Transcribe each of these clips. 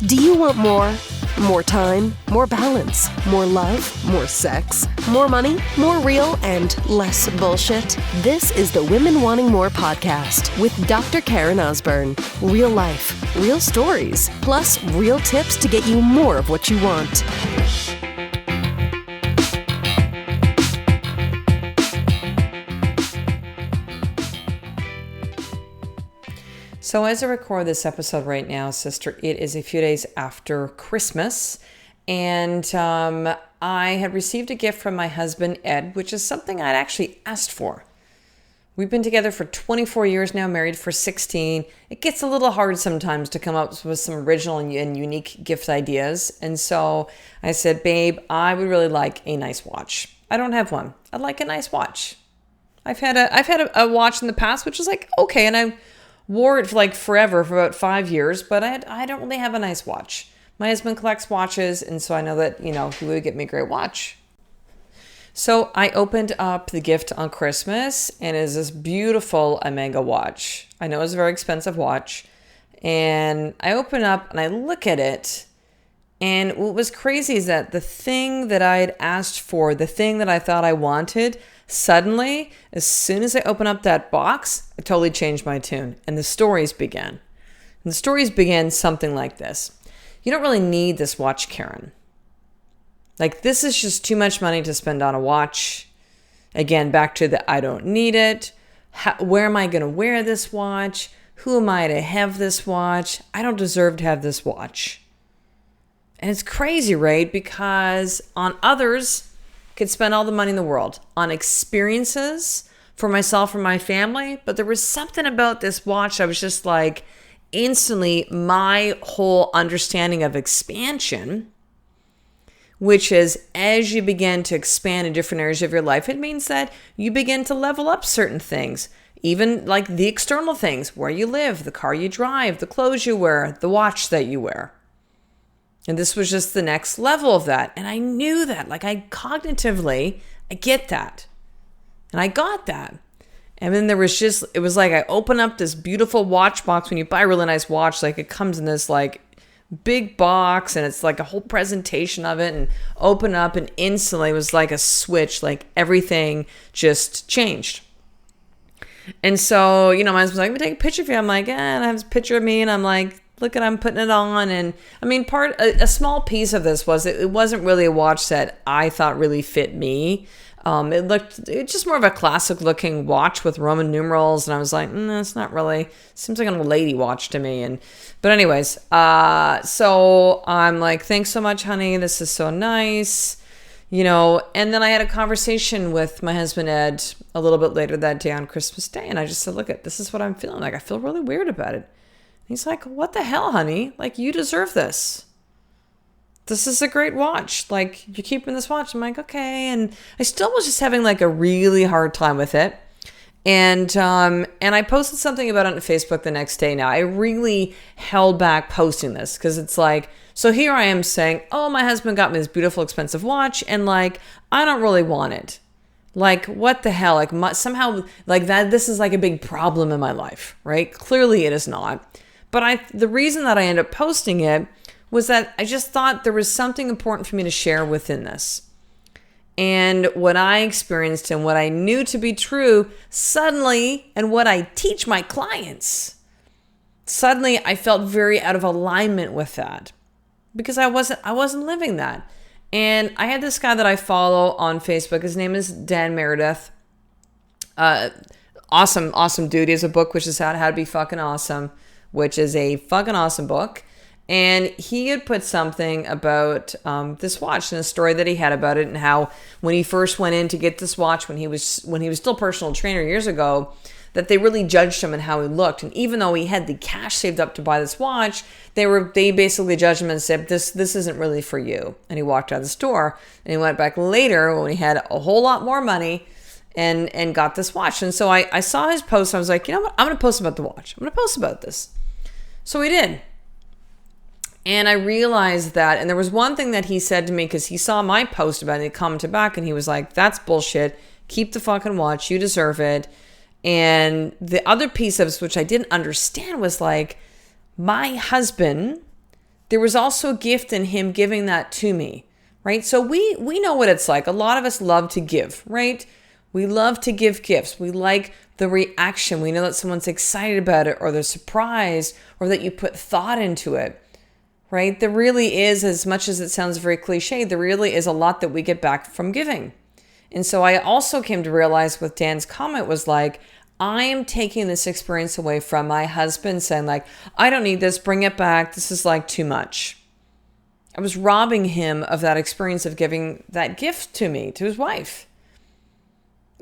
Do you want more? More time, more balance, more love, more sex, more money, more real, and less bullshit? This is the Women Wanting More podcast with Dr. Karen Osborne. Real life, real stories, plus real tips to get you more of what you want. So as I record this episode right now, sister, it is a few days after Christmas, and I had received a gift from my husband, Ed, which is something I'd actually asked for. We've been together for 24 years now, married for 16. It gets a little hard sometimes to come up with some original and unique gift ideas. And so I said, babe, I would really like a nice watch. I don't have one. I'd like a nice watch. I've had a watch in the past, which is like, okay, and I wore it for like forever, for about 5 years, but I don't really have a nice watch. My husband collects watches, and so I know that, he would get me a great watch. So I opened up the gift on Christmas, and it is this beautiful Omega watch. I know it's a very expensive watch, and I open up and I look at it, and what was crazy is that the thing that I had asked for, the thing that I thought I wanted, suddenly, as soon as I open up that box, I totally changed my tune, and the stories began. And the stories began something like this. You don't really need this watch, Karen. Like, this is just too much money to spend on a watch. Again, back to the I don't need it. Where am I going to wear this watch? Who am I to have this watch? I don't deserve to have this watch. And it's crazy, right? Because on others, could spend all the money in the world on experiences for myself or my family. But there was something about this watch. I was just like, instantly, my whole understanding of expansion, which is as you begin to expand in different areas of your life, it means that you begin to level up certain things, even like the external things, where you live, the car you drive, the clothes you wear, the watch that you wear. And this was just the next level of that. And I knew that, like I get that. And I got that. And then it was like I open up this beautiful watch box. When you buy a really nice watch, like it comes in this like big box and it's like a whole presentation of it, and open up and instantly it was like a switch, like everything just changed. And so, my husband's like, let me take a picture of you. I'm like, and I have this picture of me, and I'm like, look at, I'm putting it on. And I mean, a small piece of this was it wasn't really a watch that I thought really fit me. It's just more of a classic looking watch with Roman numerals. And I was like, it's not really, seems like a lady watch to me. But anyways, so I'm like, thanks so much, honey. This is so nice. And then I had a conversation with my husband, Ed, a little bit later that day on Christmas Day. And I just said, look, this is what I'm feeling like. I feel really weird about it. He's like, what the hell, honey? Like, you deserve this. This is a great watch. Like, you're keeping this watch. I'm like, okay. And I still was just having like a really hard time with it. And I posted something about it on Facebook the next day. Now, I really held back posting this because it's like, so here I am saying, oh, my husband got me this beautiful, expensive watch. And like, I don't really want it. Like, what the hell? Like, somehow like that, this is like a big problem in my life, right? Clearly it is not. But the reason that I ended up posting it was that I just thought there was something important for me to share within this. And what I experienced and what I knew to be true suddenly, and what I teach my clients, suddenly I felt very out of alignment with that because I wasn't living that. And I had this guy that I follow on Facebook. His name is Dan Meredith. Awesome dude. He has a book which is How to Be Fucking Awesome, which is a fucking awesome book. And he had put something about this watch and a story that he had about it, and how when he first went in to get this watch when he was still personal trainer years ago, that they really judged him and how he looked. And even though he had the cash saved up to buy this watch, they basically judged him and said, this isn't really for you. And he walked out of the store, and he went back later when he had a whole lot more money and got this watch. And so I saw his post. I was like, you know what? I'm going to post about the watch. I'm going to post about this. So he did. And I realized that, and there was one thing that he said to me, because he saw my post about it, and he commented back, and he was like, that's bullshit. Keep the fucking watch. You deserve it. And the other piece of this, which I didn't understand, was like, my husband there was also a gift in him giving that to me, right? So we know what it's like. A lot of us love to give, right? We love to give gifts. We like the reaction. We know that someone's excited about it, or they're surprised, or that you put thought into it, right? There really is, as much as it sounds very cliche, there really is a lot that we get back from giving. And so I also came to realize with Dan's comment was like, I am taking this experience away from my husband saying like, I don't need this, bring it back. This is like too much. I was robbing him of that experience of giving that gift to me, to his wife.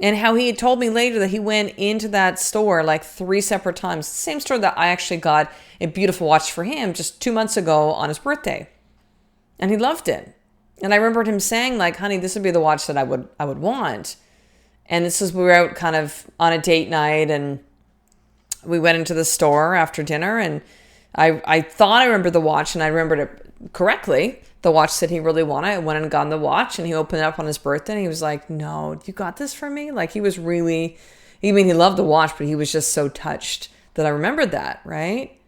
And how he had told me later that he went into that store like 3 separate times. The same store that I actually got a beautiful watch for him just 2 months ago on his birthday. And he loved it. And I remembered him saying like, honey, this would be the watch that I would want. And this was, we were out kind of on a date night, and we went into the store after dinner, and I thought I remembered the watch, and I remembered it correctly. The watch that he really wanted. I went and got the watch, and he opened it up on his birthday, and he was like, no, you got this for me? Like, he was really, he loved the watch, but he was just so touched that I remembered that, right?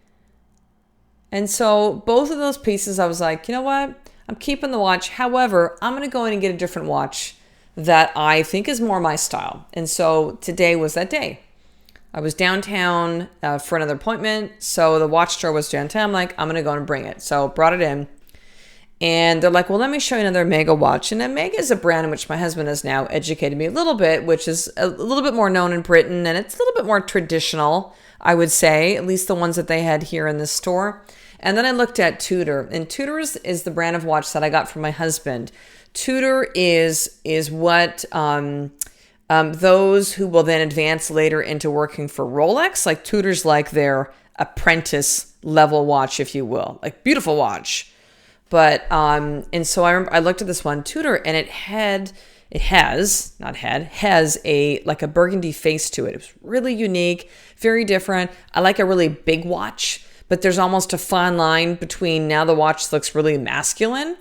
And so both of those pieces, I was like, you know what? I'm keeping the watch. However, I'm going to go in and get a different watch that I think is more my style. And so today was that day. I was downtown for another appointment. So the watch store was downtown. I'm like, I'm going to go and bring it. So brought it in. And they're like, well, let me show you another Mega watch. And Mega is a brand in which my husband has now educated me a little bit, which is a little bit more known in Britain. And it's a little bit more traditional, I would say, at least the ones that they had here in this store. And then I looked at Tudor. And Tudor is the brand of watch that I got from my husband. Tudor is what those who will then advance later into working for Rolex, like Tudor's like their apprentice level watch, if you will, like beautiful watch. But and so I looked at this one Tudor, and has a like a burgundy face to it. It was really unique, very different. I like a really big watch, but there's almost a fine line between now the watch looks really masculine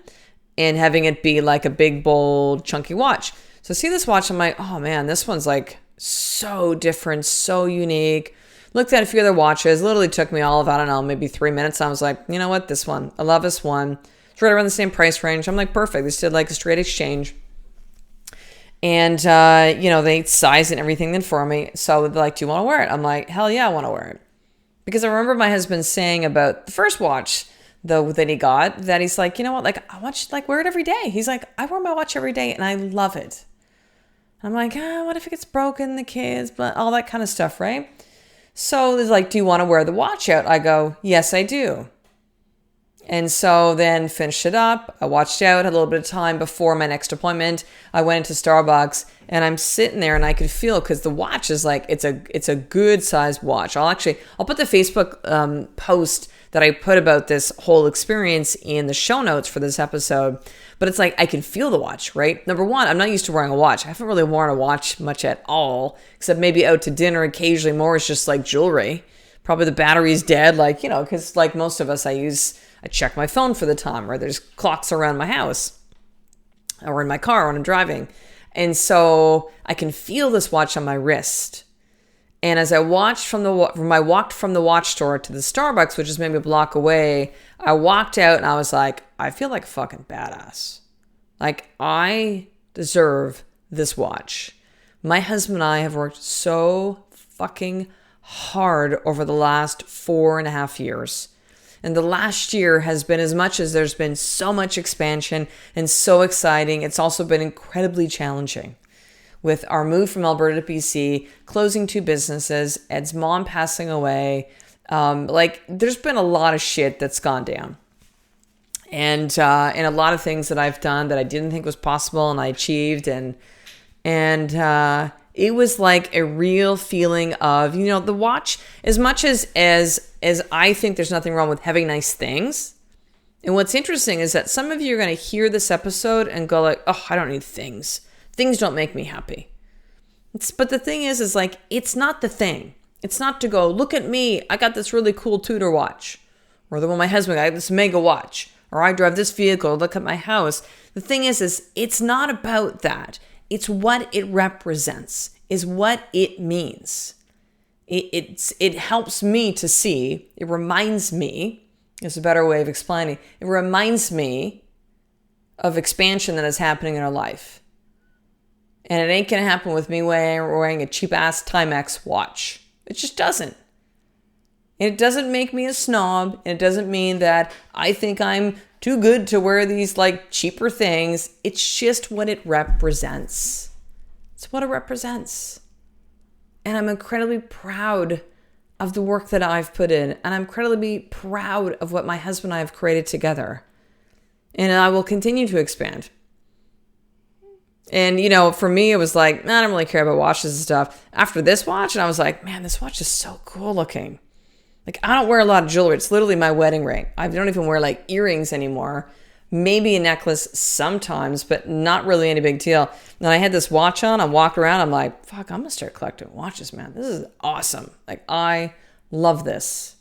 and having it be like a big, bold, chunky watch. So I see this watch, I'm like, oh man, this one's like so different, so unique. Looked at a few other watches, literally took me all of, I don't know, maybe 3 minutes. I was like, you know what, this one, I love this one. It's right around the same price range. I'm like, perfect. They just did like a straight exchange. And, they size and everything then for me. So they're like, do you want to wear it? I'm like, hell yeah, I want to wear it. Because I remember my husband saying about the first watch, though, that he got, that he's like, you know what, like, I want you to like wear it every day. He's like, I wear my watch every day and I love it. I'm like, what if it gets broken, the kids, but all that kind of stuff, right? So they're like, do you want to wear the watch out? I go, yes, I do. And so then finished it up. I watched out, had a little bit of time before my next appointment. I went into Starbucks, and I'm sitting there, and I could feel, because the watch is like, it's a good sized watch. I'll put the Facebook post that I put about this whole experience in the show notes for this episode. But it's like, I can feel the watch, right? Number one, I'm not used to wearing a watch. I haven't really worn a watch much at all, except maybe out to dinner occasionally. More is just like jewelry. Probably the battery's dead, because like most of us, I check my phone for the time, or there's clocks around my house or in my car when I'm driving. And so I can feel this watch on my wrist. And as I walked from the watch store to the Starbucks, which is maybe a block away, I walked out and I was like, I feel like a fucking badass. Like, I deserve this watch. My husband and I have worked so fucking hard over the last 4.5 years. And the last year has been, as much as there's been so much expansion and so exciting, it's also been incredibly challenging. With our move from Alberta to BC, closing 2 businesses, Ed's mom passing away, there's been a lot of shit that's gone down. And a lot of things that I've done that I didn't think was possible and I achieved. And it was like a real feeling of, the watch, as much as I think there's nothing wrong with having nice things. And what's interesting is that some of you are going to hear this episode and go like, oh, I don't need things. Things don't make me happy. But the thing is like, it's not the thing. It's not to go, look at me, I got this really cool Tudor watch. Or the one my husband got, this Mega watch. Or I drive this vehicle, look at my house. The thing is it's not about that. It's what it represents, is what it means. It helps me to see, it reminds me, It's a better way of explaining. It reminds me of expansion that is happening in our life. And it ain't going to happen with me wearing a cheap-ass Timex watch. It just doesn't. It doesn't make me a snob. It doesn't mean that I think I'm too good to wear these like cheaper things. It's just what it represents. It's what it represents. And I'm incredibly proud of the work that I've put in. And I'm incredibly proud of what my husband and I have created together. And I will continue to expand. And, for me, it was like, I don't really care about watches and stuff. After this watch, and I was like, man, this watch is so cool looking. Like, I don't wear a lot of jewelry. It's literally my wedding ring. I don't even wear like earrings anymore. Maybe a necklace sometimes, but not really any big deal. And I had this watch on. I walked around. I'm like, fuck, I'm going to start collecting watches, man. This is awesome. Like, I love this.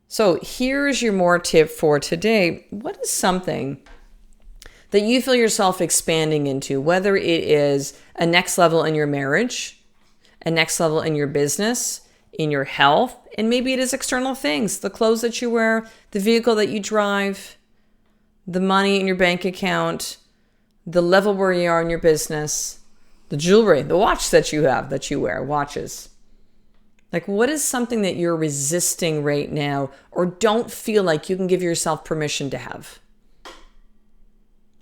So here's your more tip for today. What is something that you feel yourself expanding into, whether it is a next level in your marriage, a next level in your business, in your health, and maybe it is external things, the clothes that you wear, the vehicle that you drive, the money in your bank account, the level where you are in your business, the jewelry, the watch that you have, that you wear, watches. Like, what is something that you're resisting right now or don't feel like you can give yourself permission to have?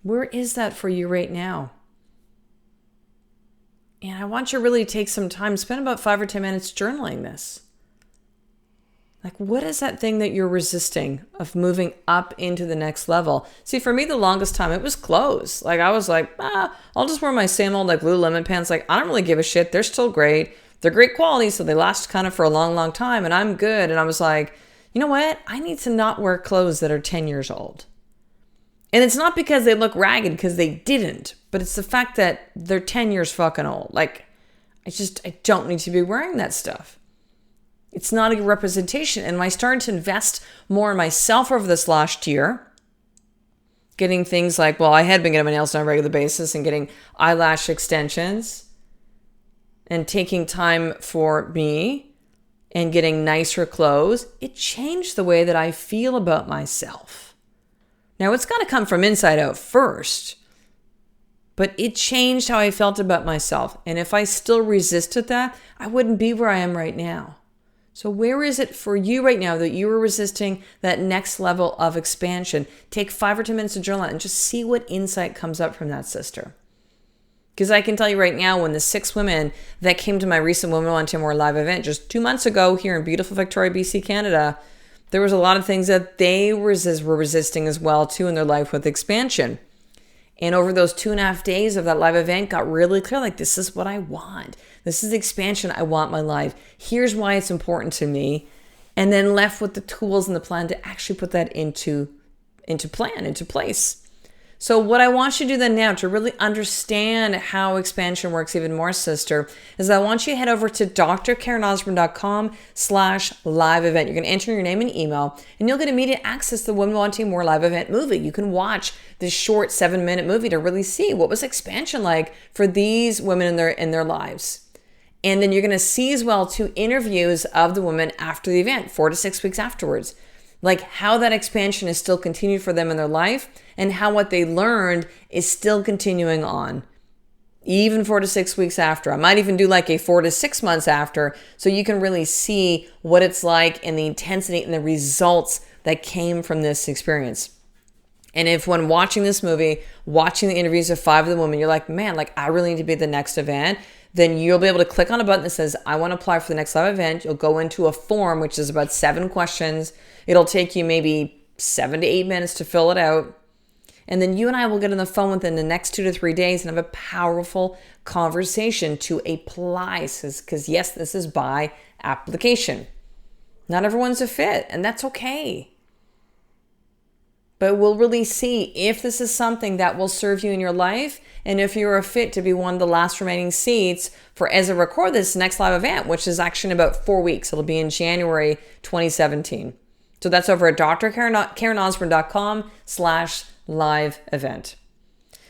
Where is that for you right now? And I want you to really take some time, spend about 5 or 10 minutes journaling this. Like, what is that thing that you're resisting of moving up into the next level? See, for me, the longest time, it was clothes. Like, I was like, I'll just wear my same old, like, Lululemon pants. Like, I don't really give a shit. They're still great. They're great quality, so they last kind of for a long, long time, and I'm good. And I was like, you know what? I need to not wear clothes that are 10 years old. And it's not because they look ragged, because they didn't, but it's the fact that they're 10 years fucking old. Like, I don't need to be wearing that stuff. It's not a representation. And I started to invest more in myself over this last year, getting things like, I had been getting my nails done on a regular basis and getting eyelash extensions and taking time for me and getting nicer clothes. It changed the way that I feel about myself. Now, it's got to come from inside out first, but it changed how I felt about myself. And if I still resisted that, I wouldn't be where I am right now. So where is it for you right now that you are resisting that next level of expansion? Take 5 or 10 minutes to journal and just see what insight comes up from that, sister. Because I can tell you right now, when the 6 women that came to my recent Women Wanting More live event just 2 months ago here in beautiful Victoria, BC, Canada, there was a lot of things that they were resisting as well, too, in their life with expansion. And over those 2.5 days of that live event, got really clear, like, this is what I want. This is the expansion I want in my life. Here's why it's important to me. And then left with the tools and the plan to actually put that into place. So what I want you to do then now to really understand how expansion works even more, sister, is I want you to head over to drkarenosborne.com/live event. You're going to enter your name and email, and you'll get immediate access to the Women Wanting More live event movie. You can watch this short 7-minute movie to really see what was expansion like for these women in their lives. And then you're going to see as well 2 interviews of the women after the event, 4 to 6 weeks afterwards. Like how that expansion is still continued for them in their life and how what they learned is still continuing on, even 4 to 6 weeks after. I might even do like a 4 to 6 months after, so you can really see what it's like and the intensity and the results that came from this experience. And if when watching this movie, watching the interviews of 5 of the women, you're like, man, like I really need to be at the next event, then you'll be able to click on a button that says, I want to apply for the next live event. You'll go into a form, which is about 7 questions. It'll take you maybe 7 to 8 minutes to fill it out. And then you and I will get on the phone within the next 2 to 3 days and have a powerful conversation to apply. Because yes, this is by application. Not everyone's a fit, and that's okay. But we'll really see if this is something that will serve you in your life and if you're a fit to be one of the last remaining seats for, as I record this next live event, which is actually in about 4 weeks. It'll be in January 2017. So that's over at drkarenosborne.com/live event.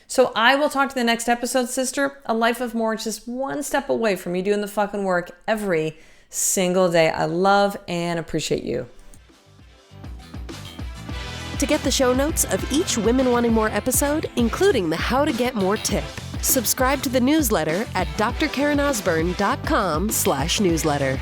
So I will talk to the next episode, sister. A life of more, just one step away from you doing the fucking work every single day. I love and appreciate you. To get the show notes of each Women Wanting More episode, including the How to Get More tip, subscribe to the newsletter at drkarenosburn.com/newsletter.